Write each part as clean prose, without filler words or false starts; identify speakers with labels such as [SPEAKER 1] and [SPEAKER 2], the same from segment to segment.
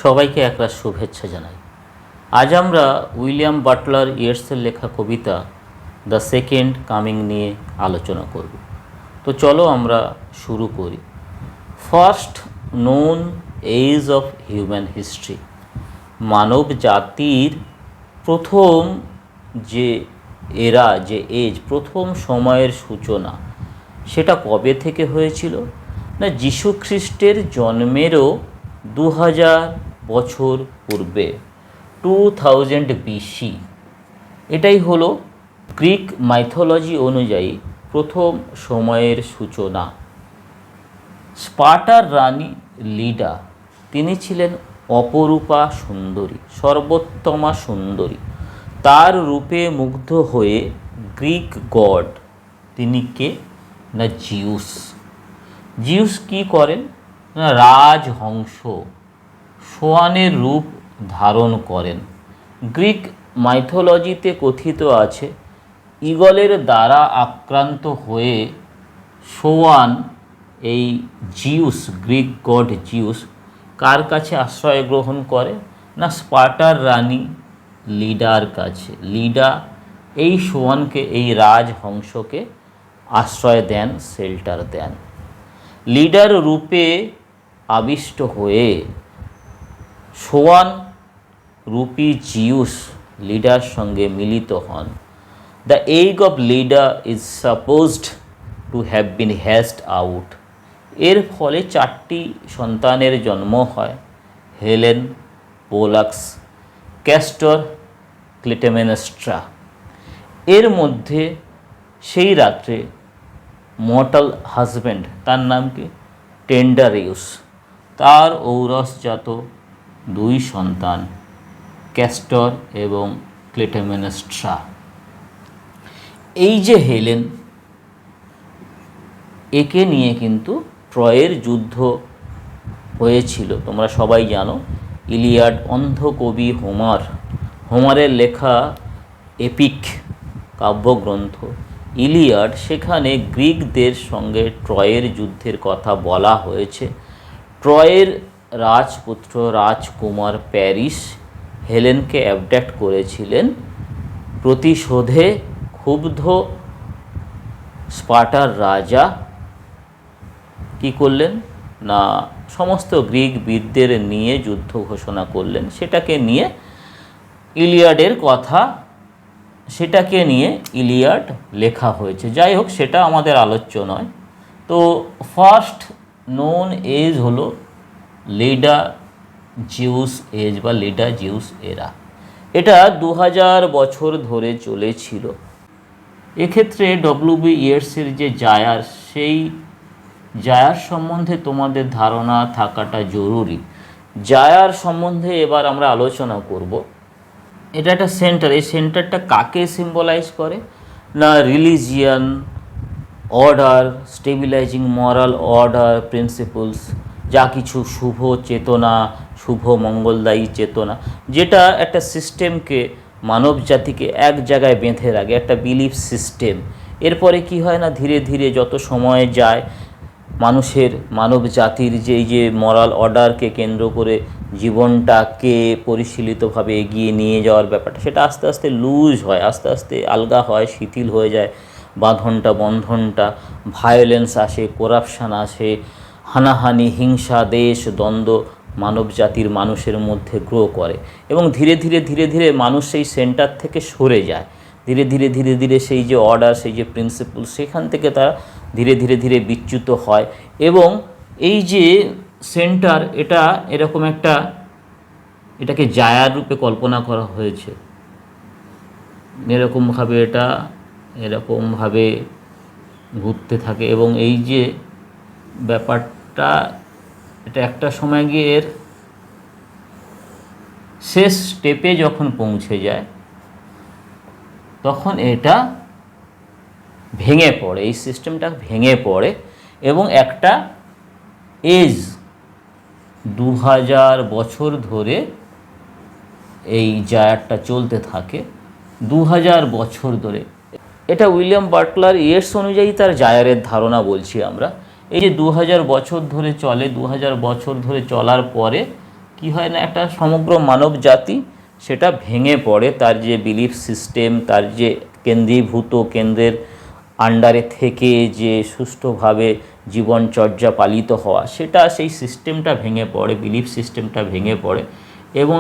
[SPEAKER 1] সবাইকে একরাশ শুভেচ্ছা জানাই। আজ আমরা উইলিয়াম বাটলার ইয়েটসের লেখা কবিতা দ্য সেকেন্ড কামিং নিয়ে আলোচনা করব। তো চলো আমরা শুরু করি। First known age of human history, মানব জাতির প্রথম যে এজ, প্রথম সময়ের সূচনা, সেটা কবে থেকে হয়েছিল না যীশু খ্রিস্টের জন্মেরও 2000 বছর পূর্বে, 2000 BC। এটাই হলো গ্রিক মাইথোলজি অনুযায়ী প্রথম সময়ের সূচনা। স্পার্টার রানী লিডা, তিনি ছিলেন অপরূপা সুন্দরী, সর্বোত্তমা সুন্দরী। তার রূপে মুগ্ধ হয়ে গ্রিক গড, তিনি কে না জিউস। জিউস কি করেন না রাজহংস সোয়ানের রূপ ধারণ করেন। গ্রিক মাইথোলজিতে কথিত আছে, ঈগলের দ্বারা আক্রান্ত হয়ে সোয়ান, এই জিউস, গ্রিক গড জিউস, কার কাছে আশ্রয় গ্রহণ করে না স্পার্টার রানী লিডার কাছে। লিডা এই সোয়ানকে, এই রাজহংসকে আশ্রয় দেন, শেল্টার দেন। লিডার রূপে আবিষ্ট হয়ে সোয়ান রূপী জিউস লিডার সঙ্গে মিলিত হন। The egg of Leda is supposed to have been hatched out. এর ফলে 4টি সন্তানের জন্ম হয়, হেলেন, পোলাক্স, ক্যাস্টর, ক্লিটেমেনেস্ট্রা। এর মধ্যে সেই রাত্রে মর্টাল হাজব্যান্ড, তার নাম কি টেন্ডারিউস, তার ঔরসজাত 2 সন্তান ক্যাস্টর এবং ক্লিটেমেনেস্ট্রা। এই যে হেলেন, একে নিয়ে কিন্তু ট্রয়ের যুদ্ধ হয়েছিল, তোমরা সবাই জানো। ইলিয়াড, অন্ধকবি হোমারের লেখা এপিক কাব্যগ্রন্থ ইলিয়াড, সেখানে গ্রিকদের সঙ্গে ট্রয়ের যুদ্ধের কথা বলা হয়েছে। ট্রয়ের রাজপুত্র রাজকুমার প্যারিস হেলেনকে অ্যাবডাক্ট করেছিলেন। প্রতিশোধে ক্ষুব্ধ স্পার্টার রাজা কি করলেন না সমস্ত গ্রিক বীরদের নিয়ে যুদ্ধ ঘোষণা করলেন। সেটাকে নিয়ে ইলিয়াডের কথা, সেটাকে নিয়ে ইলিয়াড লেখা হয়েছে। যাই হোক, সেটা আমাদের আলোচ্য নয়। তো ফার্স্ট নোন এজ হলো লিডা জিউস এজ বা লিডা জিউস এরা। এটা 2000 বছর ধরে চলেছিল। এক্ষেত্রে ডব্লিউ.বি. ইয়েটসের যে জায়ার, সেই জায়ার সম্বন্ধে তোমাদের ধারণা থাকাটা জরুরি। জায়ার সম্বন্ধে এবার আমরা আলোচনা করব। এটা একটা সেন্টার। এই সেন্টারটা কাকে সিম্বলাইজ করে না রিলিজিয়ান, অর্ডার, স্টেবিলাইজিং মরাল অর্ডার, প্রিন্সিপলস, যা কিছু শুভ চেতনা, শুভ মঙ্গলদায়ী চেতনা, যেটা একটা সিস্টেমকে, মানব জাতিকে এক জায়গায় বেঁধে রাখে, একটা বিলিফ সিস্টেম। এরপরে কি হয় না ধীরে ধীরে যত সময় যায়, মানব জাতির যে মরাল অর্ডারকে কেন্দ্র করে জীবনটাকে পরিশীলিতভাবে এগিয়ে নিয়ে যাওয়ার ব্যাপারটা, সেটা আস্তে আস্তে লুজ হয়, আস্তে আস্তে আলগা হয়, শিথিল হয়ে যায়। বন্ধনটা, ভায়োলেন্স আসে, করাপশান আসে, হানাহানি, হিংসা, দেশ, দ্বন্দ্ব মানব জাতির মানুষের মধ্যে গ্রো করে এবং ধীরে ধীরে মানুষ সেই সেন্টার থেকে সরে যায়। ধীরে ধীরে সেই যে অর্ডার, সেই যে প্রিন্সিপল, সেখান থেকে তারা ধীরে বিচ্যুত হয়। এবং এই যে সেন্টার, এটা এরকম একটা, এটাকে জায়ার রূপে কল্পনা করা হয়েছে। এরকমভাবে ঘুরতে থাকে এবং এই যে ব্যাপারটা, এটা একটা সময় গিয়ে এর শেষ স্টেপে যখন পৌঁছে যায়, তখন এটা ভেঙে পড়ে, এই সিস্টেমটা ভেঙে পড়ে এবং একটা এজ 2000 বছর ধরে এই জায়ারটা চলতে থাকে। 2000 বছর ধরে, এটা উইলিয়াম বাটলার ইয়েটস অনুযায়ী তার জায়ারের ধারণা বলছি আমরা। এই যে 2000 বছর ধরে চলে, 2000 বছর ধরে চলার পরে কি হয় না, একটা সমগ্র মানব জাতি সেটা ভেঙে পড়ে, তার যে বিলিফ সিস্টেম, তার যে কেন্দ্রের আন্ডারে থেকে যে সুষ্ঠুভাবে জীবনচর্যা পালিত হওয়া, সেটা সেই সিস্টেমটা ভেঙে পড়ে, বিলিফ সিস্টেমটা ভেঙে পড়ে এবং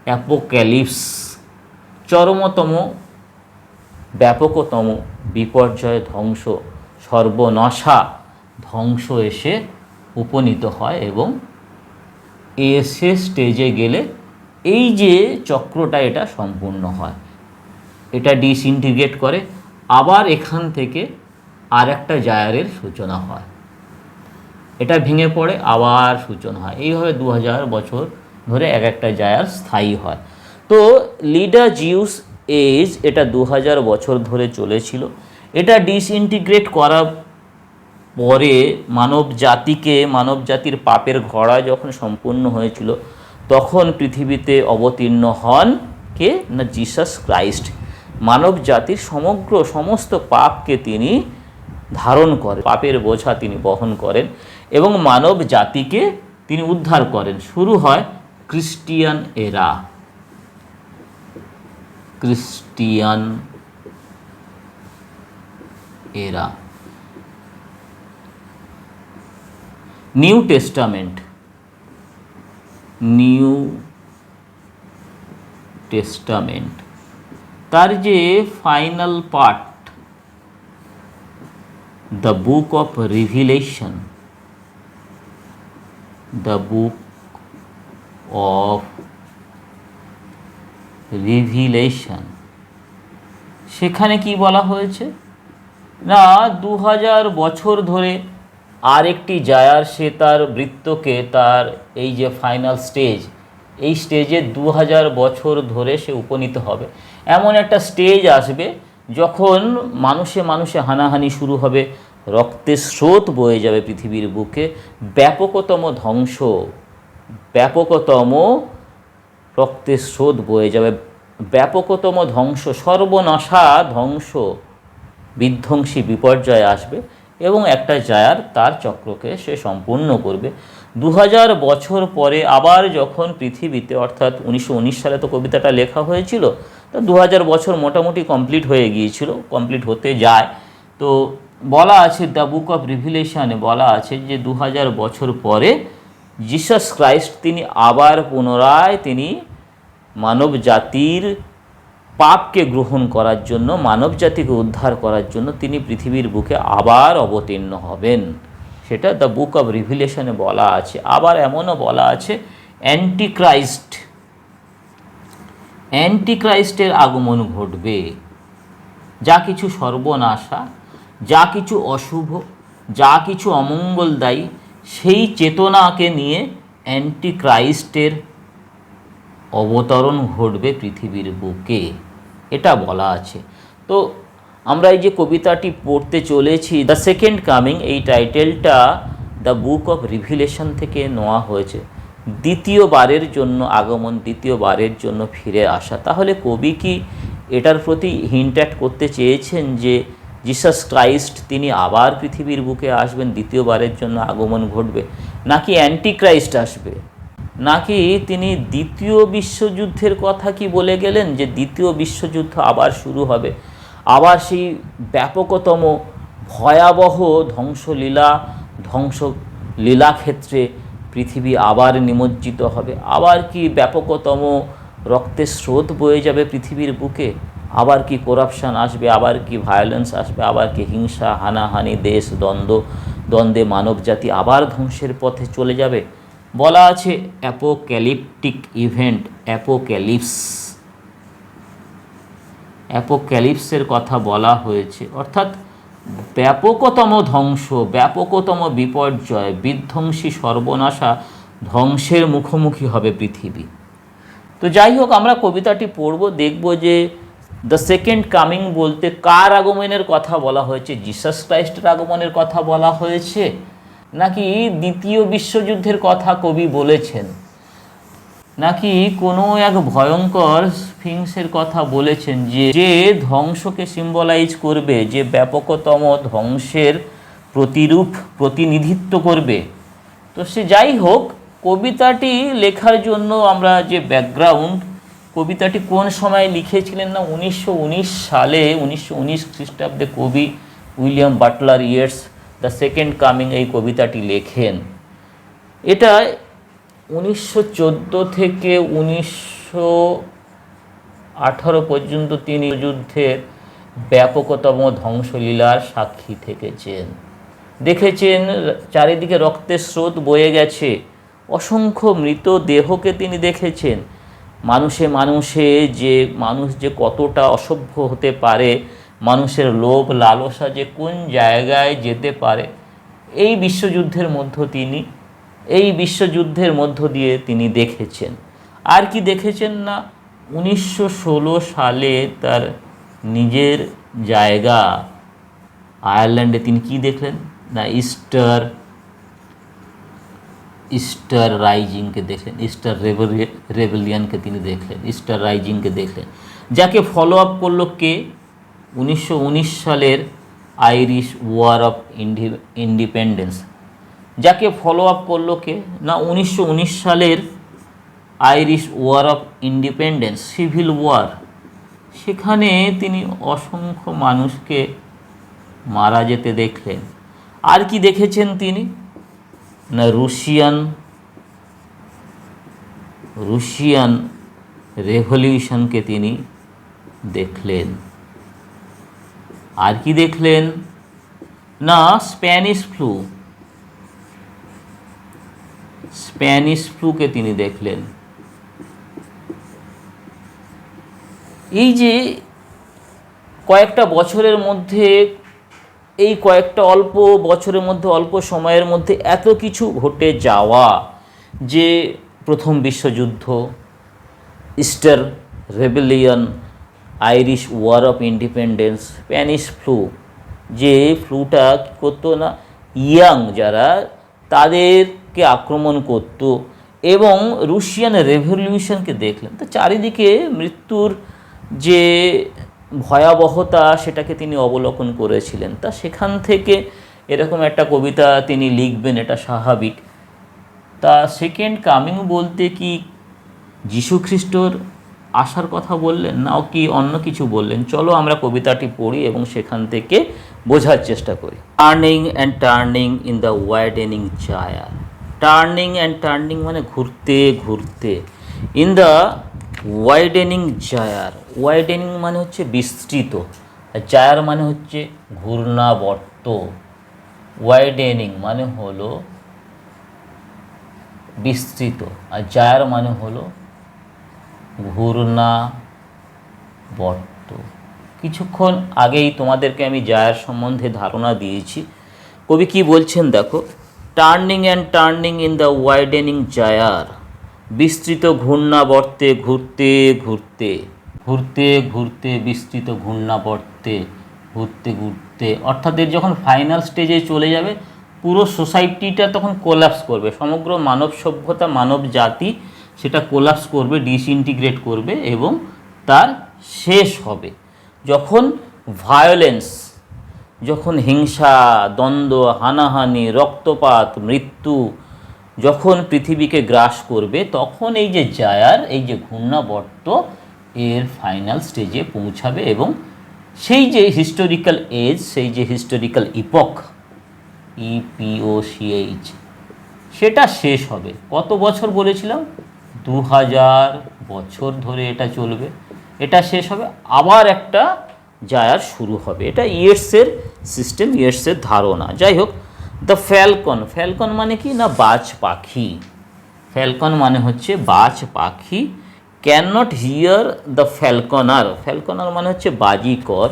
[SPEAKER 1] অ্যাপোক্যালিপস, চরমতম ব্যাপকতম বিপর্যয়, ধ্বংস, সর্বনাশা, ধ্বংস এসে উপনীত হয় এবং এসে স্টেজে গেলে এই যে চক্রটা এটা সম্পূর্ণ হয়। এটা ডিসইন্টিগ্রেট করে, আবার এখান থেকে আর একটা জায়ারের সূচনা হয়, এটা ভেঙে পড়ে আবার সূচনা হয়, এইভাবে 2000 বছর ধরে এক একটা জায়ার স্থায়ী হয়। তো লিডার জিউস এজ এটা 2000 বছর ধরে চলেছিল। এটা ডিসইন্টিগ্রেট করার পরে মানব জাতির পাপের ঘোড়া যখন সম্পূর্ণ হয়েছিল, তখন পৃথিবীতে অবতীর্ণ হন কে না, জিসাস ক্রাইস্ট। মানব জাতির সমস্ত পাপকে তিনি ধারণ করেন, পাপের বোঝা তিনি বহন করেন এবং মানব জাতিকে তিনি উদ্ধার করেন। শুরু হয় ক্রিস্টিয়ান এরা। নিউ টেস্টামেন্ট তার যে final part, the book of revelation, সেখানে কি বলা হয়েছে না, 2000 বছর ধরে আরেকটি জায়ার সে তার বৃত্তকে, তার এই যে ফাইনাল স্টেজ, এই স্টেজে 2000 বছর ধরে সে উপনীত হবে। এমন একটা স্টেজ আসবে যখন মানুষে হানাহানি শুরু হবে, রক্তের স্রোত বয়ে যাবে পৃথিবীর বুকে, ব্যাপকতম রক্তের স্রোত বয়ে যাবে, ব্যাপকতম ধ্বংস, সর্বনাশা, ধ্বংস, বিধ্বংসী বিপর্যয় আসবে এবং একটা জায়ার তার চক্রকে সে সম্পূর্ণ করবে। 2000 বছর পরে আবার যখন পৃথিবীতে, অর্থাৎ 1919 সালে তো কবিতাটা লেখা হয়েছিল, তো 2000 বছর মোটামুটি কমপ্লিট হয়ে গিয়েছিল, কমপ্লিট হতে যায়। তো বলা আছে, দ্য বুক অফ রিভিলেশনে বলা আছে যে 2000 বছর পরে জিসাস ক্রাইস্ট তিনি আবার পুনরায় তিনি মানব জাতির পাপকে গ্রহণ করার জন্য, মানব জাতিকে উদ্ধার করার জন্য তিনি পৃথিবীর বুকে আবার অবতীর্ণ হবেন। সেটা দ্য বুক অফ রিভিলেশনে বলা আছে। আবার এমনও বলা আছে অ্যান্টিক্রাইস্টের আগমন ঘটবে। যা কিছু সর্বনাশা, যা কিছু অশুভ, যা কিছু অমঙ্গলদায়ী, সেই চেতনাকে নিয়ে অ্যান্টিক্রাইস্টের অবতরণ ঘটবে পৃথিবীর বুকে, এটা বলা আছে। তো আমরা এই যে কবিতাটি পড়তে চলেছি, দ্য সেকেন্ড কামিং, এই টাইটেলটা দ্য বুক অফ রিভিলেশন থেকে নেওয়া হয়েছে। দ্বিতীয়বারের জন্য আগমন, দ্বিতীয়বারের জন্য ফিরে আসা। তাহলে কবি কি এটার প্রতি হিন্ট অ্যাট করতে চেয়েছেন যে জিসাস ক্রাইস্ট তিনি আবার পৃথিবীর বুকে আসবেন, দ্বিতীয়বারের জন্য আগমন ঘটবে, নাকি অ্যান্টিক্রাইস্ট আসবে, নাকি তিনি দ্বিতীয় বিশ্বযুদ্ধের কথা কি বলে গেলেন যে দ্বিতীয় বিশ্বযুদ্ধ আবার শুরু হবে, আবার সেই ব্যাপকতম ভয়াবহ ধ্বংসলীলা ক্ষেত্রে পৃথিবী আবার নিমজ্জিত হবে, আবার কি ব্যাপকতম রক্তের স্রোত বয়ে যাবে পৃথিবীর বুকে, আবার কি করাপশান আসবে, আবার কি ভায়োলেন্স আসবে, আবার কি হিংসা, হানাহানি, দেশ দ্বন্দ্বে মানবজাতি আবার ধ্বংসের পথে চলে যাবে। বলা আছে অ্যাপোক্যালিপটিক ইভেন্ট, অ্যাপোক্যালিপসের কথা বলা হয়েছে, অর্থাৎ ব্যাপকতম ধ্বংস, ব্যাপকতম বিপর্যয়, বিধ্বংসী সর্বনাশা, ধ্বংসের মুখোমুখি হবে পৃথিবী। তো যাই হোক, আমরা কবিতাটি পড়ব, দেখব যে দ্য সেকেন্ড কামিং বলতে কার আগমনের কথা বলা হয়েছে, জিসাস ক্রাইস্টের আগমনের কথা বলা হয়েছে, নাকি দ্বিতীয় বিশ্বযুদ্ধের কথা কবি বলেছেন, নাকি কোনো এক ভয়ঙ্কর স্ফিংসের কথা বলেছেন যে ধ্বংসকে সিম্বলাইজ করবে, যে ব্যাপকতম ধ্বংসের প্রতিনিধিত্ব করবে। তো সে যাই হোক, কবিতাটি লেখার জন্য আমরা যে ব্যাকগ্রাউন্ড, কবিতাটি কোন সময় লিখেছিলেন না 1919 সালে, 1919 খ্রিস্টাব্দে কবি William Butler Yeats the second coming এই কবিতাটি লেখেন। এটা 1914 থেকে 1918 পর্যন্ত তিনি যুদ্ধের ব্যাপকতম ধ্বংসলীলার সাক্ষী থেকেছেন। দেখেছেন চারিদিকে রক্তের স্রোত বয়ে গেছে, অসংখ্য মৃতদেহকে তিনি দেখেছেন। মানুষে মানুষ যে কতটা অসভ্য হতে পারে, মানুষের লোভ লালসা যে কোন জায়গায় যেতে পারে, এই বিশ্বযুদ্ধের মধ্য দিয়ে তিনি দেখেছেন। আর কি দেখেছেন না 1916 সালে তার নিজের জায়গা আয়ারল্যান্ডে তিনি কি দেখলেন না ইস্টার রাইজিংকে দেখলেন, ইস্টার রেবেলিয়নকে তিনি দেখলেন, ইস্টার রাইজিংকে দেখলেন, যাকে ফলো আপ করলো কে 1919 সালের আইরিশ ওয়ার অফ ইন্ডিপেন্ডেন্স। যাকে ফলো আপ করলো কে না 1919 সালের Irish war of independence, civil war. সেখানে তিনি অসংখ্য মানুষকে মারা যেতে দেখলেন। আর কি দেখেছেন তিনি না রুশিয়ান রেভলিউশনকে তিনি দেখলেন। আর কি দেখলেন না স্প্যানিশ ফ্লুকে তিনি দেখলেন। এই যে কয়েকটা বছরের মধ্যে, এই কয়েকটা অল্প বছরের মধ্যে, অল্প সময়ের মধ্যে এত কিছু ঘটে যাওয়া, যে প্রথম বিশ্বযুদ্ধ, Easter rebellion, Irish war of independence, Spanish flu, যে ফ্লুটা কী করতো না ইয়াং যারা তাদেরকে আক্রমণ করত, এবং রুশিয়ান রেভলিউশনকে দেখলেন। তো চারিদিকে মৃত্যুর যে ভয়াবহতা সেটাকে তিনি অবলোকন করেছিলেন। তা সেখান থেকে এরকম একটা কবিতা তিনি লিখবেন, এটা স্বাভাবিক। তা সেকেন্ড কামিং বলতে কি যীশুখ্রিস্টর আসার কথা বললেন, না কি অন্য কিছু বললেন? চলো আমরা কবিতাটি পড়ি এবং সেখান থেকে বোঝার চেষ্টা করি। Turning and turning in the widening gyre. Turning and turning মানে ঘুরতে ঘুরতে, in the widening gyre. Widening মানে হচ্ছে বিস্তৃত, আর জায়ার মানে হচ্ছে ঘূর্ণাবর্ত। ওয়াইডেনিং মানে হলো বিস্তৃত, আর জায়ার মানে হলো ঘূর্ণাবর্ত। কিছুক্ষণ আগেই তোমাদেরকে আমি জায়ার সম্বন্ধে ধারণা দিয়েছি। কবি কি বলছেন দেখো, turning and turning in the widening gyre, বিস্তৃত ঘূর্ণাবর্তে ঘুরতে ঘুরতে, ঘুরতে ঘুরতে, বিস্তৃত ঘূর্ণাবর্তে ঘুরতে ঘুরতে, অর্থাৎ এর যখন ফাইনাল স্টেজে চলে যাবে, পুরো সোসাইটিটা তখন কোলাপস করবে, সমগ্র মানব সভ্যতা, মানব জাতি সেটা কোলাপস করবে, ডিসইন্টিগ্রেট করবে, এবং তার শেষ হবে যখন ভায়োলেন্স, যখন হিংসা, দ্বন্দ্ব, হানাহানি, রক্তপাত, মৃত্যু যখন পৃথিবীকে গ্রাস করবে, তখন এই যে জায়ার, এই যে ঘূর্ণাবর্ত এর ফাইনাল স্টেজে পৌঁছাবে, এবং সেই যে হিস্টোরিক্যাল এজ, সেই যে হিস্টোরিক্যাল ইপক, EPOCH, সেটা শেষ হবে। কত বছর বলেছিলাম? 2000 বছর ধরে এটা চলবে, এটা শেষ হবে, আবার একটা জায়ার শুরু হবে। এটা ইয়েটসের সিস্টেম, ইয়েটসের ধারণা। যাই হোক, দ্য ফ্যালকন, ফ্যালকন মানে কি না বাজ পাখি, ফ্যালকন মানে হচ্ছে বাজ পাখি। ক্যান নট হিয়ার দ্য ফ্যালকনার, ফ্যালকনার মানে হচ্ছে বাজিকর।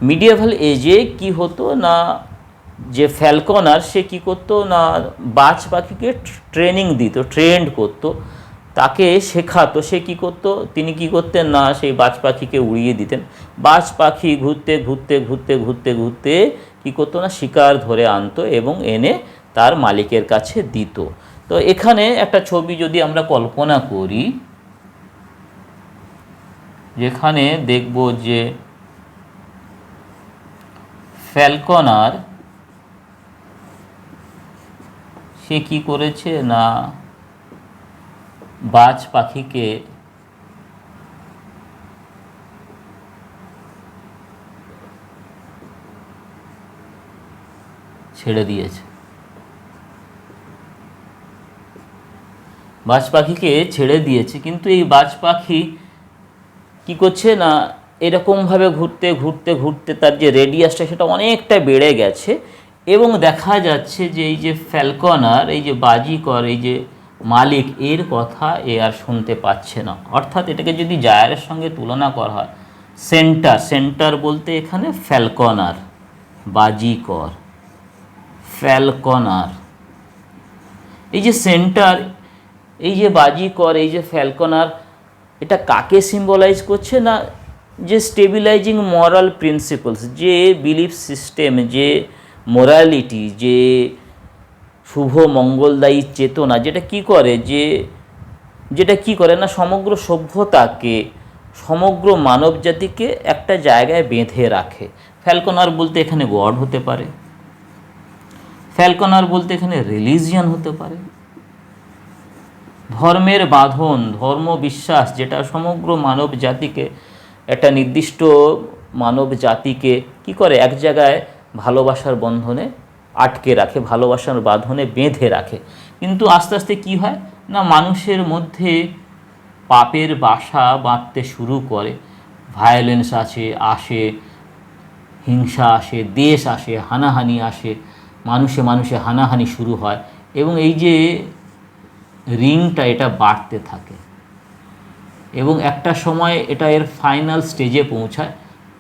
[SPEAKER 1] মিডিয়েভাল এজে কি হতো না, যে ফ্যালকনার সে কি করতো না বাজ পাখিকে ট্রেনিং দিত, ট্রেন্ড করতো, তাকে শেখাতো। সে কি করতো, তিনি কি করতেন না সেই বাজ পাখিকে উড়িয়ে দিতেন। বাজ পাখি ঘুরতে ঘুরতে ঘুরতে ঘুরতে ঘুরতে কি করতো না শিকার ধরে আনতো এবং এনে তার মালিকের কাছে দিত। তো এখানে একটা ছবি যদি আমরা কল্পনা করি, যেখানে দেখব যে ফ্যালকনার সে কি করেছে না বাজ পাখিকে ছেড়ে দিয়েছে। বাজ পাখিকে ছেড়ে দিয়েছে, কিন্তু এই বাজ পাখি কি করছে না, এরকমভাবে ঘুরতে ঘুরতে ঘুরতে তার যে রেডিয়াসটা সেটা অনেকটা বেড়ে গেছে, এবং দেখা যাচ্ছে যে এই যে ফ্যালকনার, এই যে বাজিকর, এই যে মালিক, এর কথা এ আর শুনতে পাচ্ছে না। অর্থাৎ এটাকে যদি জায়ারের সঙ্গে তুলনা করা হয়, সেন্টার বলতে এখানে ফ্যালকনার, বাজিকর, ফ্যালকনার, এই যে সেন্টার, এই যে বাজিকর, এই যে ফ্যালকনার, এটা কাকে সিম্বলাইজ করছে না, যে স্টেবিলাইজিং মরাল প্রিন্সিপালস, যে বিলিফ সিস্টেম, যে মোরালিটি, যে শুভ মঙ্গলদায়ী চেতনা, যেটা কি করে, যেটা কি করে না, সমগ্র সভ্যতাকে, সমগ্র মানব জাতিকে একটা জায়গায় বেঁধে রাখে। ফ্যালকনার বলতে এখানে গড হতে পারে, ফ্যালকনার বলতে এখানে রিলিজিয়ান হতে পারে, ধর্মের বাঁধন, ধর্ম বিশ্বাস, যেটা সমগ্র মানব জাতিকে, একটা নির্দিষ্ট মানব জাতিকে কি করে, এক জায়গায় ভালোবাসার বন্ধনে আটকে রাখে, ভালোবাসার বাঁধনে বেঁধে রাখে। কিন্তু আস্তে আস্তে কি হয় না, মানুষের মধ্যে পাপের বাসা বাঁধতে শুরু করে, ভায়োলেন্স আসে, হিংসা আসে, দেশ আসে, হানাহানি আসে, মানুষে মানুষে হানাহানি শুরু হয়, এবং এই যে রিংটা এটা বাড়তে থাকে, এবং একটা সময় এটা এর ফাইনাল স্টেজে পৌঁছায়।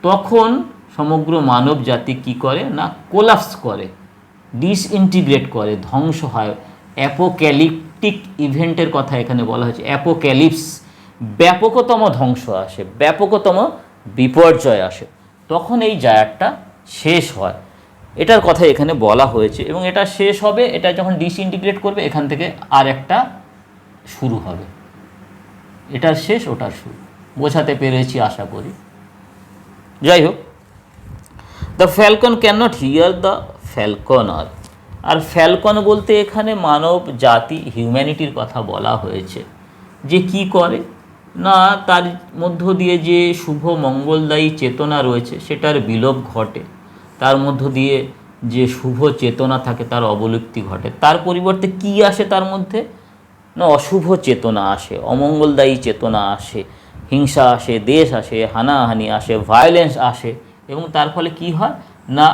[SPEAKER 1] তখন সমগ্র মানব জাতি কী করে না, কোলাপস করে, ডিসইন্টিগ্রেট করে, ধ্বংস হয়। অ্যাপোক্যালিপটিক ইভেন্টের কথা এখানে বলা হয়েছে, অ্যাপোক্যালিপস, ব্যাপকতম ধ্বংস আসে, ব্যাপকতম বিপর্যয় আসে, তখন এই জায়ারটা শেষ হয়, এটার কথা এখানে বলা হয়েছে। এবং এটা শেষ হবে, এটা যখন ডিসইন্টিগ্রেট করবে, এখান থেকে আর একটা শুরু হবে, এটার শেষ ওটার শুরু। বোঝাতে পেরেছি আশা করি। যাই হোক, the falcon cannot hear the falconer. আর ফ্যালকন বলতে এখানে মানব জাতি, হিউম্যানিটির কথা বলা হয়েছে, যে কি করে না, তার মধ্য দিয়ে যে শুভ মঙ্গলদায়ী চেতনা রয়েছে সেটার বিলোপ ঘটে, তার মধ্য দিয়ে যে শুভ চেতনা থাকে তার অবলুপ্তি ঘটে, তার পরিবর্তে কি আসে তার মধ্যে না, অশুভ চেতনা আসে, অমঙ্গলদায়ী চেতনা আসে, হিংসা আসে, দেশ আসে, হানাহানি আসে, ভায়োলেন্স আসে, এবং তার ফলে কি হয় না,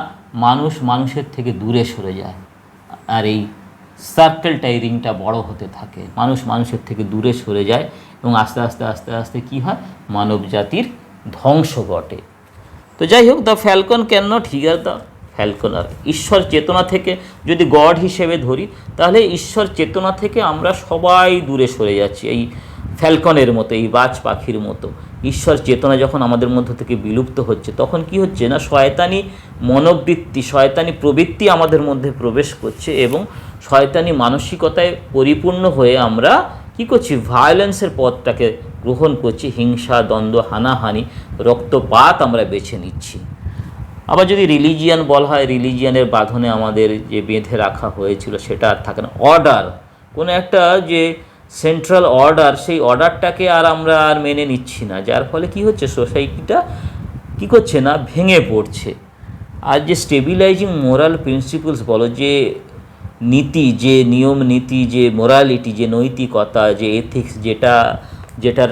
[SPEAKER 1] মানুষ মানুষের থেকে দূরে সরে যায়, আর এই সার্কেলটা, এই রিংটা বড় হতে থাকে, মানুষ মানুষের থেকে দূরে সরে যায়, এবং আস্তে আস্তে আস্তে আস্তে কী হয়, মানব জাতির ধ্বংস ঘটে। তো যাই হোক, the falcon cannot hear the ফ্যালকনার। ঈশ্বর চেতনা থেকে যদি গড হিসেবে ধরি, তাহলে ঈশ্বর চেতনা থেকে আমরা সবাই দূরে সরে যাচ্ছি, এই ফ্যালকনের মতো, এই বাজ পাখির মতো। ঈশ্বর চেতনা যখন আমাদের মধ্য থেকে বিলুপ্ত হচ্ছে, তখন কি হচ্ছে না, শয়তানি মনোবৃত্তি, শয়তানি প্রবৃত্তি আমাদের মধ্যে প্রবেশ করছে, এবং শয়তানি মানসিকতায় পরিপূর্ণ হয়ে আমরা কি করছি, ভায়োলেন্সের পথটাকে গ্রহণ করছি, হিংসা, দ্বন্দ্ব, হানাহানি, রক্তপাত আমরা বেছে নিচ্ছি। আবার যদি রিলিজিয়ান বলা হয়, রিলিজিয়ানের বাঁধনে আমাদের যে বেঁধে রাখা হয়েছিল সেটা আর থাকে না। অর্ডার, কোনো একটা যে সেন্ট্রাল অর্ডার, সেই অর্ডারটাকে আর আমরা আর মেনে নিচ্ছি না, যার ফলে কি হচ্ছে, সোসাইটিটা কি করছে না, ভেঙে পড়ছে। আর যে স্টেবিলাইজিং মোরাল প্রিন্সিপালস বলো, যে নীতি, যে নিয়ম নীতি, যে মোরালিটি, যে নৈতিকতা, যে এথিক্স, যেটার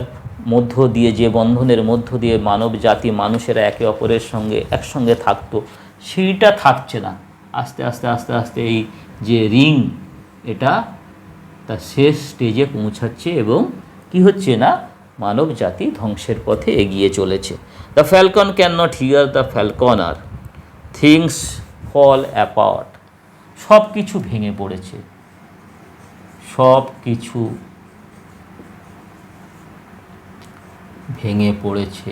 [SPEAKER 1] মধ্য দিয়ে, যে বন্ধনের মধ্য দিয়ে মানব জাতি, মানুষেরা একে অপরের সঙ্গে একসঙ্গে থাকতো, সেইটা থাকছে না। আস্তে আস্তে আস্তে আস্তে এই যে রিং, এটা তার শেষ স্টেজে পৌঁছাচ্ছে, এবং কি হচ্ছে না, মানব জাতি ধ্বংসের পথে এগিয়ে চলেছে। The falcon cannot hear the falconer, things fall apart. সব কিছু ভেঙে পড়েছে, সব কিছু ভেঙে পড়েছে।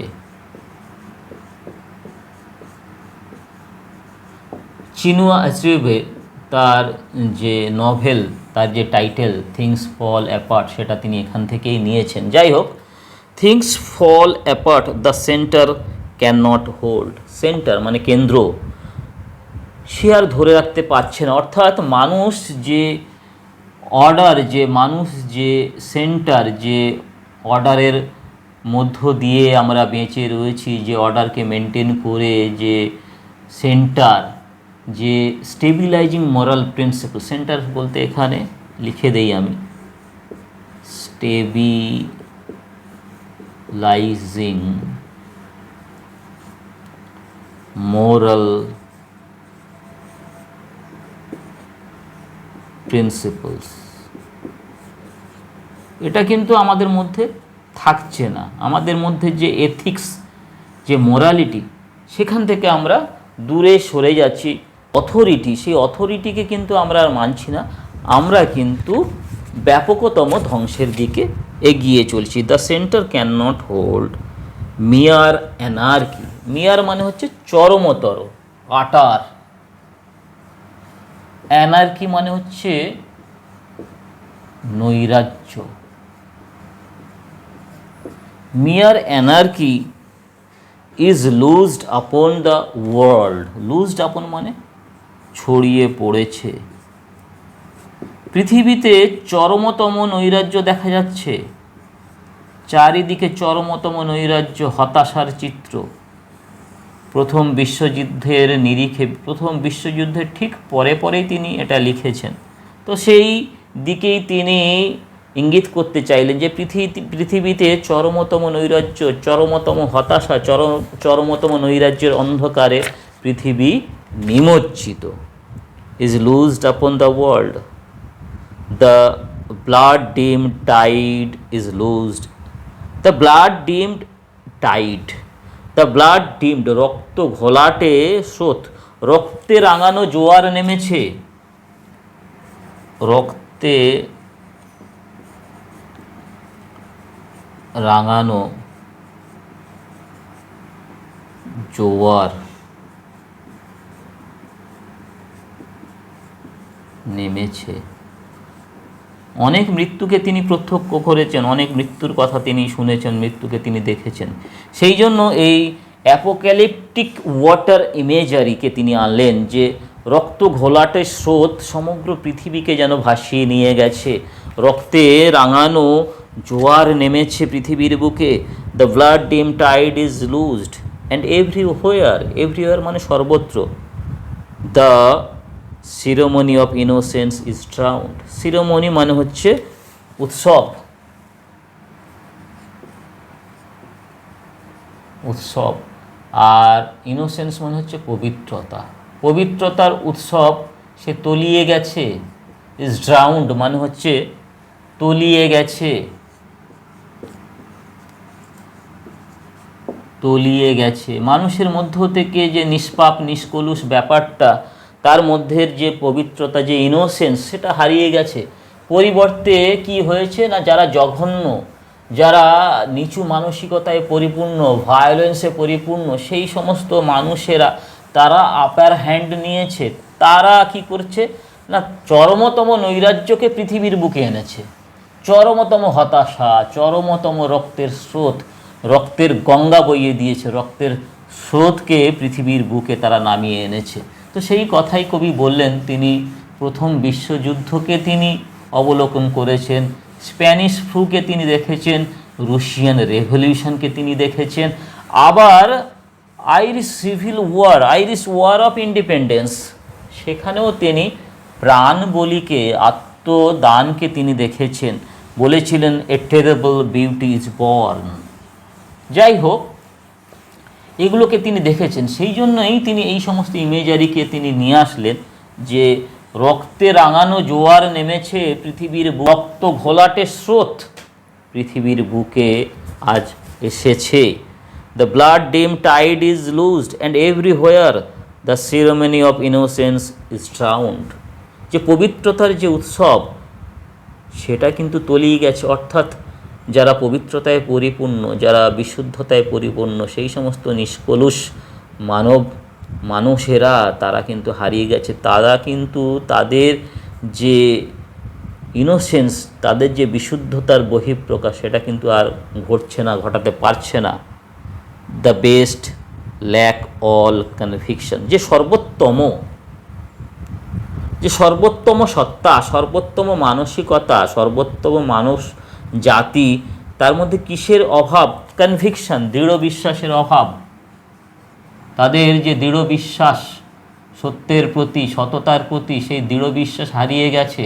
[SPEAKER 1] চিনুয়া আচেবে তার যে নভেল, তার যে টাইটেল থিংস ফল অ্যাপার্ট, সেটা তিনি এখান থেকেই নিয়েছেন। যাই হোক, things fall apart, the centre cannot hold. Centre মানে কেন্দ্র, সে আর ধরে রাখতে পারছে না। অর্থাৎ মানুষ যে অর্ডার, যে মানুষ, যে সেন্টার, যে অর্ডারের মধ্য দিয়ে আমরা বেঁচে রয়েছি, যে অর্ডারকে মেনটেন করে যে সেন্টার, যে স্টেবিলাইজিং মোরাল প্রিন্সিপাল, সেন্টার বলতে এখানে লিখে দেই আমি, স্টেবিলাইজিং মোরাল প্রিন্সিপালস, এটা কিন্তু আমাদের মধ্যে থাকছে না। আমাদের মধ্যে যে এথিক্স, যে মোরালিটি, সেখান থেকে আমরা দূরে সরে যাচ্ছি। অথরিটি, সেই অথরিটিকে কিন্তু আমরা আর মানছি না, আমরা কিন্তু ব্যাপকতম ধ্বংসের দিকে এগিয়ে চলছি। The centre cannot hold মিয়ার অ্যানার্কি, মিয়ার মানে হচ্ছে চরমতর, আটার, অ্যানার্কি মানে হচ্ছে নৈরাজ্য। মিয়ার anarchy is loosed upon the world, লুজড আপন মানে ছড়িয়ে পড়েছে। পৃথিবীতে চরমতম নৈরাজ্য দেখা যাচ্ছে, চারিদিকে চরমতম নৈরাজ্য, হতাশার চিত্র। প্রথম বিশ্বযুদ্ধের নিরিখে, প্রথম বিশ্বযুদ্ধের ঠিক পরে পরেই তিনি এটা লিখেছেন, তো সেই দিকেই তিনি ইঙ্গিত করতে চাইলেন যে পৃথিবীতে চরমতম নৈরাজ্য, চরমতম হতাশা, চরমতম নৈরাজ্যের অন্ধকারে পৃথিবী নিমজ্জিত। Is loosed upon the world, the blood dimmed tide is loosed, the blood dimmed tide, the blood dimmed রক্ত ঘোলাটে স্রোত, রক্তে রাঙানো জোয়ার নেমেছে, রক্তে রাঙানো জোয়ার নেমেছে। অনেক মৃত্যুকে তিনি প্রত্যক্ষ করেছেন, অনেক মৃত্যুর কথা তিনি শুনেছেন, মৃত্যুকে তিনি দেখেছেন। সেই জন্য এই অ্যাপোক্যালিপটিক ওয়াটার ইমেজারিকে তিনি আনলেন, যে রক্ত ঘোলাটে স্রোত সমগ্র পৃথিবীকে যেন ভাসিয়ে নিয়ে গেছে, রক্তে রাঙানো জোয়ার নেমেছে পৃথিবীর বুকে। The blood dim tide is loosed and everywhere মানে সর্বত্র। The ceremony of innocence is drowned, ceremony মানে হচ্ছে উৎসব, উৎসব, আর ইনোসেন্স মানে হচ্ছে পবিত্রতা, পবিত্রতার উৎসব সে তলিয়ে গেছে। ইজ ড্রাউন্ড মানে হচ্ছে তলিয়ে গেছে, তলিয়ে গেছে। মানুষের মধ্য থেকে যে নিষ্পাপ নিষ্কলুষ ব্যাপারটা, তার মধ্যে যে পবিত্রতা, যে ইনোসেন্স, সেটা হারিয়ে গেছে। পরিবর্তে কি হয়েছে না, যারা জঘন্য, যারা নিচু মানসিকতায় পরিপূর্ণ, ভায়োলেন্সে পরিপূর্ণ, সেই সমস্ত মানুষেরা তারা আপার হ্যান্ড নিয়েছে। তারা কি করছে না, চরমতম নৈরাজ্যকে পৃথিবীর বুকে এনেছে, চরমতম হতাশা, চরমতম রক্তের স্রোত, রক্তের গঙ্গা বইয়ে দিয়েছে, রক্তের স্রোতকে পৃথিবীর বুকে তারা নামিয়ে এনেছে। তো সেই কথাই কবি বললেন। তিনি প্রথম বিশ্বযুদ্ধকে তিনি অবলোকন করেছেন, স্প্যানিশ ফ্লুকে তিনি দেখেছেন, রুশিয়ান রেভলিউশনকে তিনি দেখেছেন, আবার Irish civil war, Irish war of independence, সেখানেও তিনি প্রাণ বলিকে, আত্মদানকে তিনি দেখেছেন। বলেছিলেন a terrible beauty is born. যাই হোক, এগুলোকে তিনি দেখেছেন, সেই জন্যই তিনি এই সমস্ত ইমেজারিকে তিনি নিয়ে আসলেন, যে রক্তে রাঙানো জোয়ার নেমেছে পৃথিবীর, রক্ত ঘোলাটে স্রোত পৃথিবীর বুকে আজ এসেছে। The blood dim tide is loosed and everywhere the ceremony of innocence is drowned, যে পবিত্রতার যে উৎসব সেটা কিন্তু তলিয়ে গেছে। অর্থাৎ যারা পবিত্রতায় পরিপূর্ণ, যারা বিশুদ্ধতায় পরিপূর্ণ, সেই সমস্ত নিষ্কলুষ মানুষেরা তারা কিন্তু হারিয়ে গেছে। তারা কিন্তু তাদের যে ইনোসেন্স, তাদের যে বিশুদ্ধতার বহিঃপ্রকাশ, সেটা কিন্তু আর ঘটছে না, ঘটাতে পারছে না। The best lack all conviction, যে সর্বোত্তম যে সর্বোত্তম সত্তা, সর্বোত্তম মানসিকতা, সর্বোত্তম মানুষ জাতি, তার মধ্যে কিসের অভাব? কনভিকশন, দৃঢ় বিশ্বাসের অভাব। তাদের যে দৃঢ় বিশ্বাস সত্যের প্রতি, সততার প্রতি, সেই দৃঢ় বিশ্বাস হারিয়ে গেছে।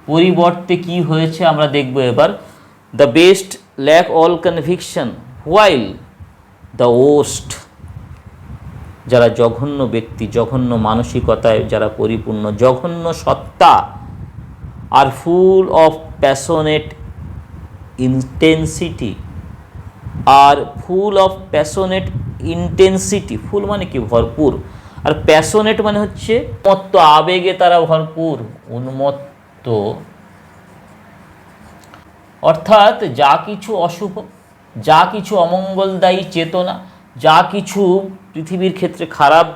[SPEAKER 1] পরিবর্তে কি হয়েছে আমরা দেখব এবার। The best lack all conviction while the worst, যারা জঘন্য ব্যক্তি, জঘন্য মানসিকতায় যারা পরিপূর্ণ, জঘন্য সত্তা, আর ফুল অফ প্যাশনেট ইন্টেন্সিটি, আর full of passionate intensity, full মানে কি? ভরপুর। আর প্যাশনেট মানে হচ্ছে উন্মত্ত, আবেগে তারা ভরপুর, উন্মত্ত। অর্থাৎ যা কিছু অশুভ, যা কিছু অমঙ্গলদায়ী চেতনা, যা কিছু পৃথিবীর ক্ষেত্রে খারাপ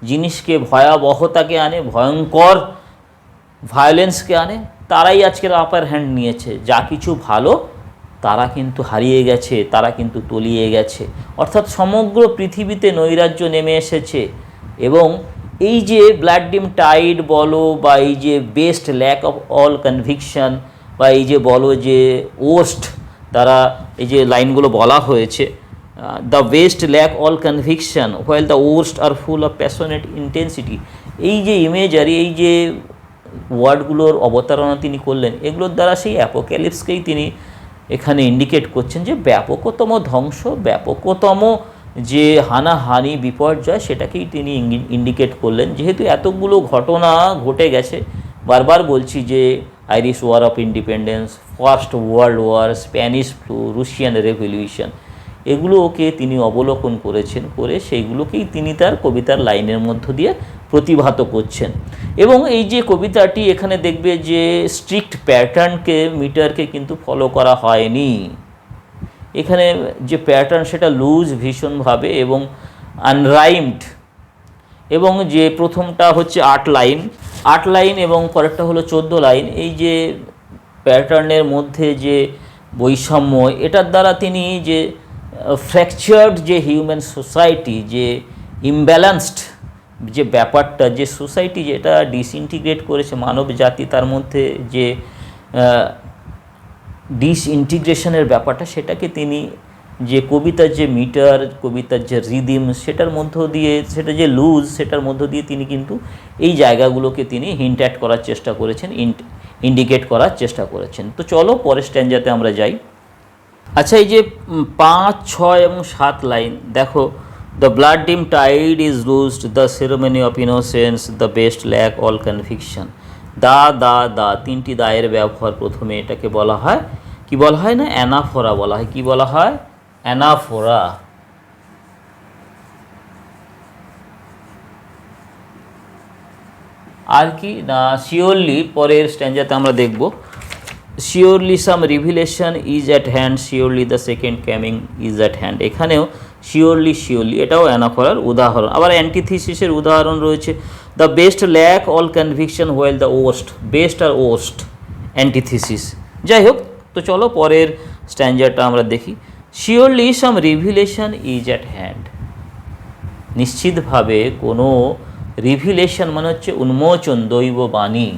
[SPEAKER 1] জিনিসকে, ভয়াবহতাকে আনে, ভয়ঙ্কর ভায়োলেন্সকে আনে, তারাই আজকের আপার হ্যান্ড নিয়েছে। যা কিছু ভালো তারা কিন্তু হারিয়ে গেছে, তারা কিন্তু তলিয়ে গেছে। অর্থাৎ সমগ্র পৃথিবীতে নৈরাজ্য নেমে এসেছে। এবং এই যে ব্লাড ডিম টাইড বলো, বা এই যে best lack of all conviction, বা এই যে বলো যে ওস্ট, তারা এই যে লাইনগুলো বলা হয়েছে, the best lack all conviction while the worst are full of passionate intensity, এই যে ইমেজারি, এই যে ওয়ার্ডগুলোর অবতারণা তিনি করলেন, এগুলোর দ্বারা সেই অ্যাপোক্যালিপসকেই তিনি এখানে ইন্ডিকেট করছেন, যে ব্যাপকতম ধ্বংস, ব্যাপকতম যে হানাহানি, বিপর্যয়, সেটাকেই তিনি ইন্ডিকেট করলেন। যেহেতু এতগুলো ঘটনা ঘটে গেছে, বারবার বলছি যে Irish war of independence, first world war, Spanish flu, Russian revolution, এগুলোকে তিনি অবলোকন করেছেন, করে সেইগুলোকেই তিনি তার কবিতার লাইনের মধ্য দিয়ে প্রতিভাত করছেন। এবং এই যে কবিতাটি, এখানে দেখবে যে স্ট্রিক্ট প্যাটার্নকে, মিটারকে কিন্তু ফলো করা হয়নি। এখানে যে প্যাটার্ন সেটা লুজ ভীষণভাবে এবং আনরাইমড। এবং যে প্রথমটা হচ্ছে 8 লাইন এবং পরেরটা হলো 14 লাইন। এই যে প্যাটার্নের মধ্যে যে বৈষম্য, এটার দ্বারা তিনি যে ফ্র্যাকচার্ড যে হিউম্যান সোসাইটি, যে ইমব্যালেন্সড যে ব্যাপারটা, যে সোসাইটি যেটা ডিসইন্টিগ্রেট করেছে মানব জাতি, তার মধ্যে যে ডিসইন্টিগ্রেশনের ব্যাপারটা, সেটাকে তিনি যে কবিতার যে মিটার, কবিতার যে রিদিম, সেটার মধ্য দিয়ে, সেটা যে লুজ, সেটার মধ্য দিয়ে তিনি কিন্তু এই জায়গাগুলোকে তিনি হিন্ট অ্যাট করার চেষ্টা করেছেন, ইন্ডিকেট করার চেষ্টা করেছেন। তো চলো পরের স্ট্যাঞ্জাতে আমরা যাই। আচ্ছা, এই যে 5, 6 এবং 7 লাইন দেখো। The blood dim tide is loosed, the ceremony of innocence, the best lack all conviction. The তিনটি দায়ের ব্যবহার। প্রথমে এটাকে বলা হয়, কি বলা হয় না, অ্যানাফোরা বলা হয়। কি বলা হয়? অ্যানাফোরা। আর কি না, শিওরলি পরের স্ট্যাঞ্জাতে আমরা দেখব, surely some revelation is at hand, surely the second coming is at hand. এখানেও শিওরলি, এটাও অ্যানাফোরার উদাহরণ। আবার অ্যান্টিথিসিসের উদাহরণ রয়েছে, the best lack all conviction while the worst. Best আর ওস্ট অ্যান্টিথিসিস। যাই হোক, তো চলো পরের স্ট্যাঞ্জারটা আমরা দেখি। Surely some revelation is at hand, নিশ্চিতভাবে কোনো রিভিলেশন মানে হচ্ছে উন্মোচন, দৈববাণী।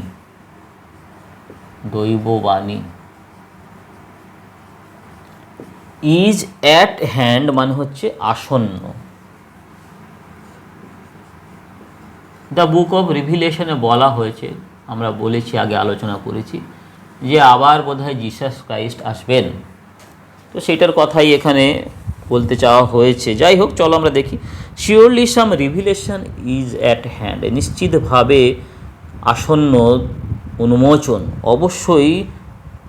[SPEAKER 1] ইজ অ্যাট হ্যান্ড মানে হচ্ছে আসন্ন। দ্য বুক অফ রিভিলেশনে বলা হয়েছে, আমরা বলেছি, আগে আলোচনা করেছি, যে আবার বোধহয় জিসাস ক্রাইস্ট আসবেন। তো সেটার কথাই এখানে বলতে চাওয়া হয়েছে। যাই হোক, চলো আমরা দেখি। Surely some revelation is at hand, নিশ্চিতভাবে আসন্ন উন্মোচন, অবশ্যই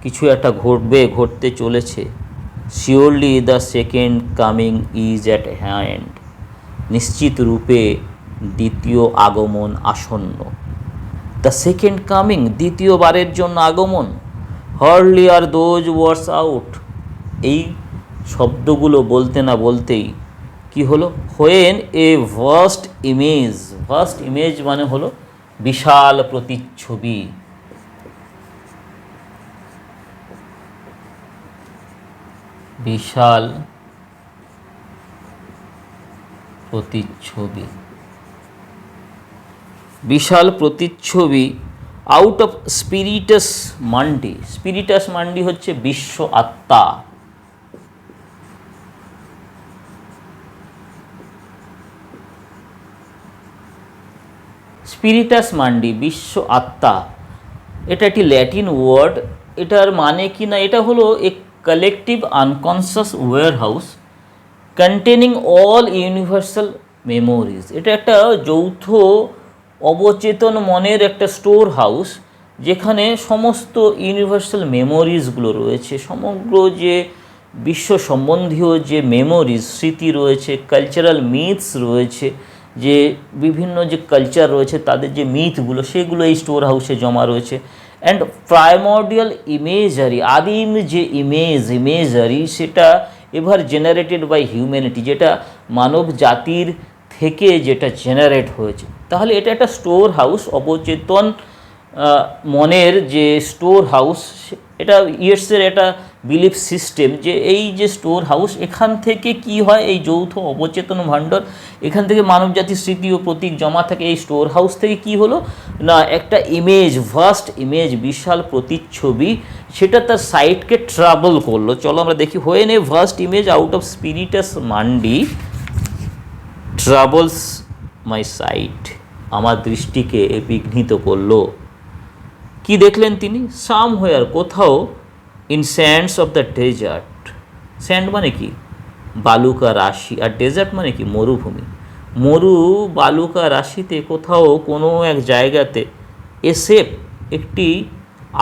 [SPEAKER 1] কিছু একটা ঘটবে, ঘটতে চলেছে। Surely the second coming is at hand, নিশ্চিত রূপে দ্বিতীয় আগমন আসন্ন। দ্য সেকেন্ড কামিং, দ্বিতীয়বারের জন্য আগমন। Hardly are those words out, এই শব্দগুলো বলতে না বলতেই কি হলো, when a vast image, vast image মানে হলো বিশাল প্রতিচ্ছবি, বিশাল প্রতিচ্ছবি, বিশাল প্রতিচ্ছবি out of Spiritus Mundi. Spiritus Mundi হচ্ছে বিশ্ব আত্মা। স্পিরিটাস মান্ডি বিশ্ব আত্মা, এটা একটি ল্যাটিন ওয়ার্ড। এটার মানে কি না, এটা হলো a collective unconscious warehouse containing all universal memories. এটা একটা যৌথ অবচেতন মনের একটা স্টোর হাউস, যেখানে সমস্ত ইউনিভার্সাল মেমোরিজগুলো রয়েছে, সমগ্র যে বিশ্ব সম্বন্ধীয় যে মেমোরিজ, স্মৃতি রয়েছে, কালচারাল মিথস রয়েছে, যে বিভিন্ন যে কালচার রয়েছে তাদের যে মিথগুলো, সেগুলো এই স্টোর হাউসে জমা রয়েছে। অ্যান্ড প্রাইমর্ডিয়াল ইমেজারি, আদিম যে ইমেজারি, সেটা এভার জেনারেটেড বাই হিউম্যানিটি, যেটা মানব জাতির থেকে যেটা জেনারেট হয়েছে। তাহলে এটা একটা স্টোর হাউস, অবচেতন মনের যে স্টোর হাউস। এটা ইয়েটসের একটা বিলিফ সিস্টেম যে এই যে স্টোর হাউস, এখান থেকে কি হয়, এই যৌথ অবচেতন ভাণ্ডার, এখান থেকে মানবজাতির স্মৃতি ও প্রতীক জমা থাকে। এই স্টোর হাউস থেকে কি হলো না, একটা ইমেজ, ভাস্ট ইমেজ, বিশাল প্রতিচ্ছবি, সেটা তার সাইটকে ট্রাভেল করলো। চলো আমরা দেখি। When a vast image out of Spiritus Mundi troubles my sight, আমার দৃষ্টিকে বিঘ্নিত করলো। কি দেখলেন তিনি? সামহোয়ার, কোথাও, in sands of the desert. Sand মানে কি? বালুকা রাশি, আর ডেজার্ট মানে কি? মরুভূমি। মরু বালুকা রাশিতে কোথাও কোনো এক জায়গাতে এসেপ, একটি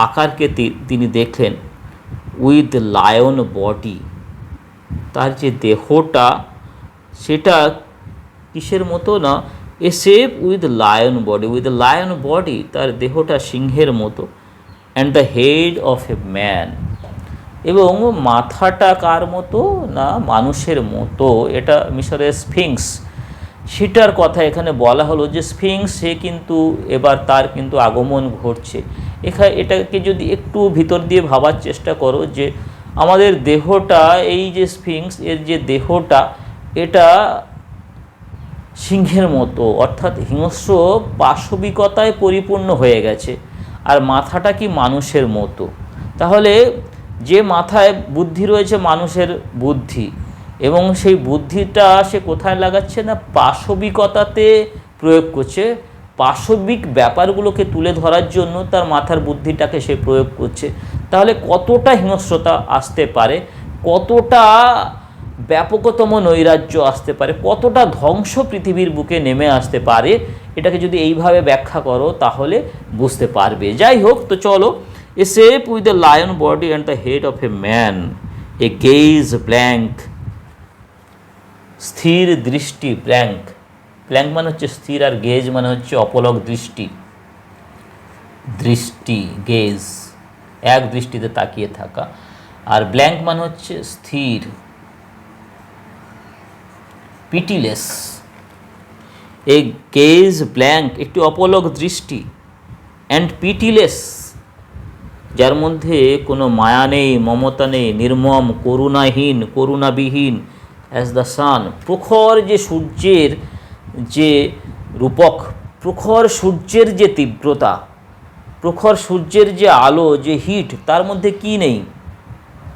[SPEAKER 1] আকারকে তিনি দেখলেন, উইথ লায়ন বডি, তার যে দেহটা সেটা কিসের মতো না, এ শেপ উইথ লায়ন বডি, তার দেহটা সিংহের মতো। And the head of a man, এবং মাথাটা কার মতো না, মানুষের মতো। এটা মিশরের স্ফিংস, সেটার কথা এখানে বলা হলো যে স্ফিংস, সে কিন্তু এবার তার কিন্তু আগমন ঘটছে। এটাকে যদি একটু ভিতর দিয়ে ভাবার চেষ্টা করো, যে আমাদের দেহটা, এই যে স্ফিংস এর যে দেহটা, এটা সিংহের মতো, অর্থাৎ হিংস্র পাশবিকতায় পরিপূর্ণ হয়ে গেছে, আর মাথাটা কি মানুষের মতো। তাহলে যে মাথায় বুদ্ধি রয়েছে, মানুষের বুদ্ধি, এবং সেই বুদ্ধিটা সে কোথায় লাগাচ্ছে না, পাশবিকতাতে প্রয়োগ করছে। পাশবিক ব্যাপারগুলোকে তুলে ধরার জন্য তার মাথার বুদ্ধিটাকে সে প্রয়োগ করছে। তাহলে কতটা হিংস্রতা আসতে পারে, কতটা ব্যাপকতম নৈরাজ্য আসতে পারে, কতটা ধ্বংস পৃথিবীর বুকে নেমে আসতে পারে, এটাকে যদি এইভাবে ব্যাখ্যা করো তাহলে বুঝতে পারবে। যাই হোক, তো চলো। A shape with the lion body and the head of a man, a gaze blank, স্থির দৃষ্টি। ব্ল্যাঙ্ক মানে হচ্ছে স্থির, আর গেজ মানে হচ্ছে অপলক দৃষ্টি। গেজ, এক দৃষ্টিতে তাকিয়ে থাকা, আর ব্ল্যাঙ্ক মানে হচ্ছে স্থির। পিটিলেস, এ গেজ ব্ল্যাঙ্ক, একটি অপলক দৃষ্টি। অ্যান্ড পিটিলেস, যার মধ্যে কোনো মায়া নেই, মমতা নেই, নির্মম, করুণাবিহীন। অ্যাজ দ্য সান, প্রখর যে সূর্যের যে রূপক, প্রখর সূর্যের যে তীব্রতা, প্রখর সূর্যের যে আলো, যে হিট, তার মধ্যে কি নেই,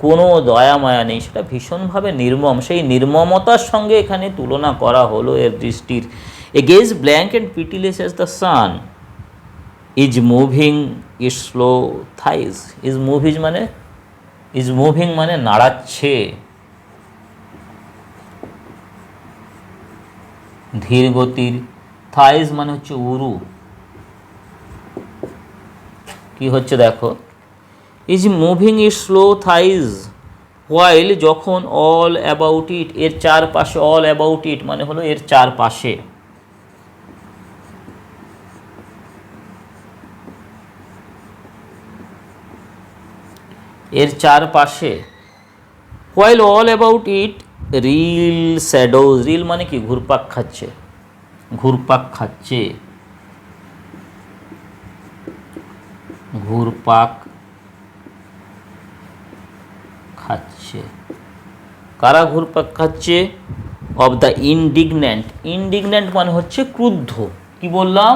[SPEAKER 1] কোনো দয়া মায়া নেই, সেটা ভীষণভাবে নির্মম। সেই নির্মমতার সঙ্গে এখানে তুলনা করা হলো এর দৃষ্টির। A gaze blank and pitiless as the sun is moving its slow thighs. Is moving মানে নাড়াচ্ছে, ধীর গতির। থাইজ মানে হচ্ছে উরু। কি হচ্ছে দেখো, is moving its slow thighs while, যখন অল অ্যাবাউট ইট, এর চারপাশে, অল অ্যাবাউট ইট মানে হলো এর চারপাশে, এর চারপাশে, while all about it reel shadows. Reel মানে কি? ঘুরপাক খাচ্ছে, ঘুরপাক খাচ্ছে, ঘুরপাক খাচ্ছে। কারা ঘুরপাক খাচ্ছে? Of the ইনডিগন্যান্ট। ইনডিগন্যান্ট মানে হচ্ছে ক্রুদ্ধ। কি বললাম?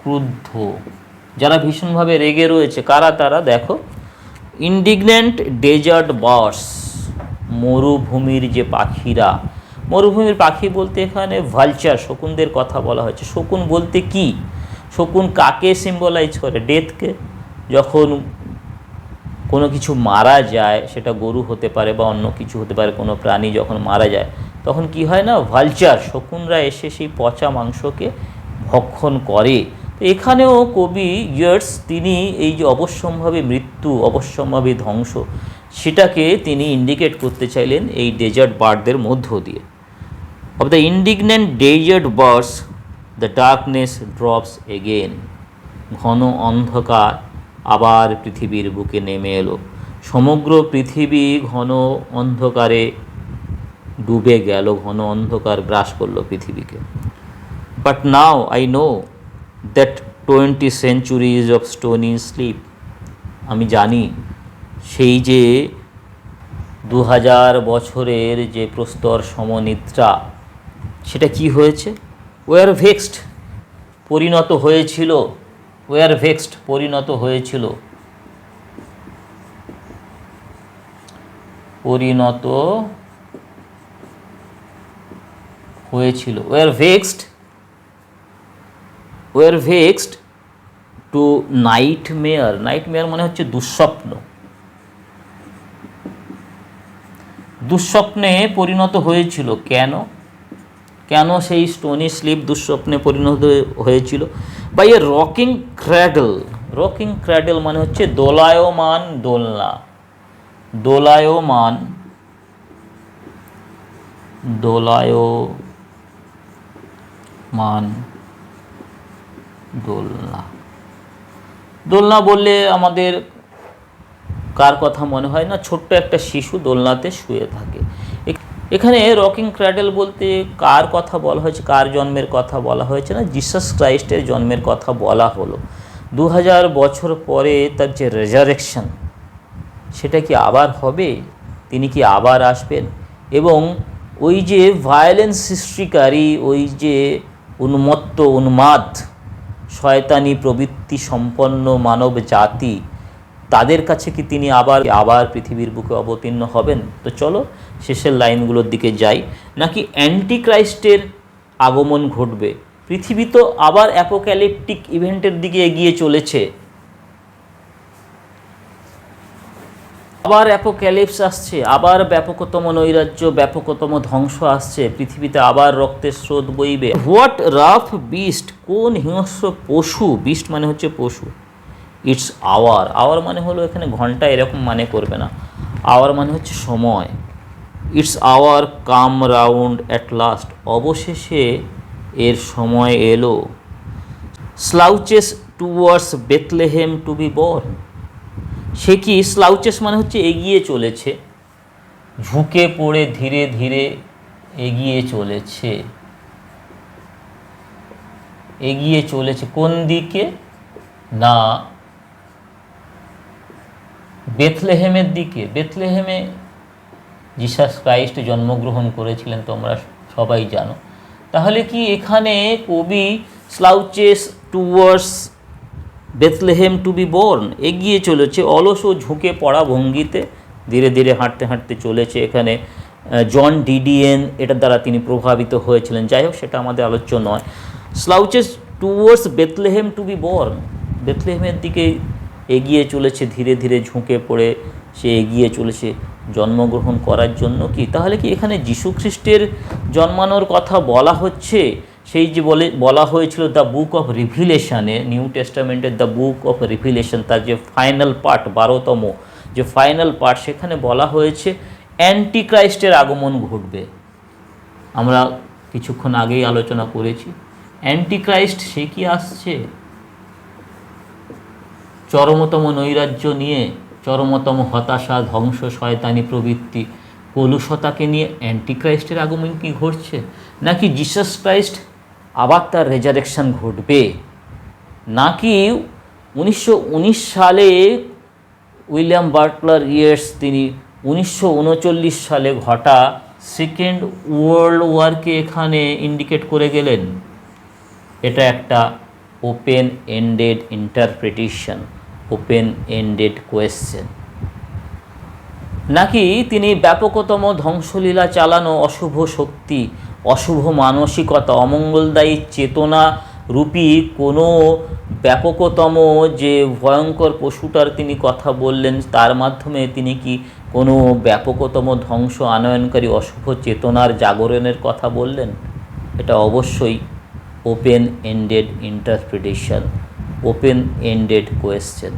[SPEAKER 1] ক্রুদ্ধ, যারা ভীষণভাবে রেগে রয়েছে। কারা তারা? দেখো, ইন্ডিগন্যান্ট ডেজার্ট বার্ডস, মরুভূমির যে পাখিরা। মরুভূমির পাখি বলতে এখানে ভালচার, শকুনদের কথা বলা হয়েছে। শকুন বলতে কি? শকুন কাকে সিম্বলাইজ করে? ডেথকে। যখন কোনো কিছু মারা যায়, সেটা গরু হতে পারে বা অন্য কিছু হতে পারে, কোনো প্রাণী যখন মারা যায় তখন কি হয় না, ভালচার, শকুনরা এসে সেই পচা মাংসকে ভক্ষণ করে। তো এখানেও কবি ইয়ার্স তিনি এই যে অবশ্যম্ভাবী মৃত্যু, অবশ্যম্ভাবী ধ্বংস, সেটাকে তিনি ইন্ডিকেট করতে চাইলেন এই ডেজার্ট বার্ডদের মধ্য দিয়ে। Of the indignant desert birds the darkness drops again, ঘন অন্ধকার আবার পৃথিবীর বুকে নেমে এলো। সমগ্র পৃথিবী ঘন অন্ধকারে ডুবে গেল, ঘন অন্ধকার গ্রাস করলো পৃথিবীকে। But now I know that 20 centuries of stony sleep, আমি জানি সেই যে 2000 বছরের যে প্রস্তর সমনিদ্রা, সেটা কি হয়েছে? ওয়ার ভেক্সড, পরিণত হয়েছিল। ওয়ার ভেক্সড, পরিণত হয়েছিল। পরিণত হয়েছিল। Were vexed, were vexed to nightmare. Nightmare মানে হচ্ছে দুঃস্বপ্ন। দুঃস্বপ্নে পরিণত হয়েছিল। কেন? কেন সেই স্টোনি স্লিপ দুঃস্বপ্নে পরিণত হয়েছিল? By a rocking cradle. Rocking cradle মানে হচ্ছে দোলায়মান দোলনা। দোলায়মান, দোলায়মান দোলনা। দোলনা বললে আমাদের কার কথা মনে হয় না? ছোট্ট একটা শিশু দোলনাতে শুয়ে থাকে। এখানে রকিং ক্র্যাডল বলতে কার কথা বলা হয়েছে? কার জন্মের কথা বলা হয়েছে না, জিসাস ক্রাইস্টের জন্মের কথা বলা হলো। 2000 বছর পরে তার যে রেজারেকশন, সেটা কি আবার হবে? তিনি কি আবার আসবেন? এবং ওই যে ভায়োলেন্স সৃষ্টিকারী, ওই যে উন্মত্ত, উন্মাদ, শয়তানি প্রবৃত্তি সম্পন্ন মানব জাতি, তাদের কাছে কি তিনি আবার পৃথিবীর বুকে অবতীর্ণ হবেন? তো চলো শেষের লাইনগুলোর দিকে যাই। নাকি অ্যান্টিক্রাইস্টের আগমন ঘটবে? পৃথিবী তো আবার অ্যাপোক্যালিপটিক ইভেন্টের দিকে এগিয়ে চলেছে। আবার অ্যাপোক্যালিপস আসছে, আবার ব্যাপকতম নৈরাজ্য, ব্যাপকতম ধ্বংস আসছে, পৃথিবীতে আবার রক্তের স্রোত বইবে। হোয়াট রাফ বিস্ট, কোন হিংস্র পশু, বিস্ট মানে হচ্ছে পশু, ইটস আওয়ার, আওয়ার মানে হলো এখানে ঘন্টা এরকম মানে করবে না, আওয়ার মানে হচ্ছে সময়। Its hour come round at last, অবশেষে এর সময় এলো। Slouches towards Bethlehem to be born, সে কি? স্লাউচেস মানে হচ্ছে এগিয়ে চলেছে, ঝুঁকে পড়ে ধীরে ধীরে এগিয়ে চলেছে। এগিয়ে চলেছে কোন দিকে? না, বেথলেহেমের দিকে। বেথলেহেমে জিসাস ক্রাইস্ট জন্মগ্রহণ করেছিলেন, তোমরা সবাই জানো। তাহলে কি এখানে কবি slouches towards Bethlehem to be born, এগিয়ে চলেছে অলস ও ঝুঁকে পড়া ভঙ্গিতে, ধীরে ধীরে হাঁটতে হাঁটতে চলেছে। এখানে জন ডিডিএন এটার দ্বারা তিনি প্রভাবিত হয়েছিলেন। যাই হোক, সেটা আমাদের আলোচ্য নয়। Slouches towards Bethlehem to be born, বেথলেহেমের দিকে এগিয়ে চলেছে, ধীরে ধীরে ঝুঁকে পড়ে সে এগিয়ে চলেছে জন্মগ্রহণ করার জন্য। কি তাহলে কি এখানে যীশু খ্রিস্টের জন্মানোর কথা বলা হচ্ছে? সেই যে বলা হয়েছিল দ্য বুক অফ রিভিলেশনে, নিউ টেস্টামেন্টের দ্য বুক অফ রিভিলেশন, তার যে ফাইনাল পার্ট, 12তম যে ফাইনাল পার্ট, সেখানে বলা হয়েছে অ্যান্টিক্রাইস্টের আগমন ঘটবে। আমরা কিছুক্ষণ আগেই আলোচনা করেছি অ্যান্টিক্রাইস্ট সে কি আসছে? চরমতম নৈরাজ্য নিয়ে, চরমতম হতাশা, ধ্বংস, শয়তানি প্রবৃত্তি, কলুষতাকে নিয়ে অ্যান্টিক্রাইস্টের আগমন কি ঘটছে? নাকি জিসাস ক্রাইস্ট আবার তার রেজারেকশন ঘটবে? নাকি 1919 সালে উইলিয়াম বাটলার ইয়েটস তিনি 1939 সালে ঘটা সেকেন্ড ওয়ার্ল্ড ওয়ারকে এখানে ইন্ডিকেট করে গেলেন? এটা একটা open ended interpretation, open ended question, নাকি তিনি ব্যাপকতম ধ্বংসলীলা চালানো অশুভ শক্তি, অশুভ মানসিকতা, অমঙ্গলদায়ী চেতনা রূপী কোনো ব্যাপকতম যে ভয়ঙ্কর পশুটার তিনি কথা বললেন, তার মাধ্যমে তিনি কি কোনো ব্যাপকতম ধ্বংস আনয়নকারী অশুভ চেতনার জাগরণের কথা বললেন? এটা অবশ্যই open ended interpretation, open ended question.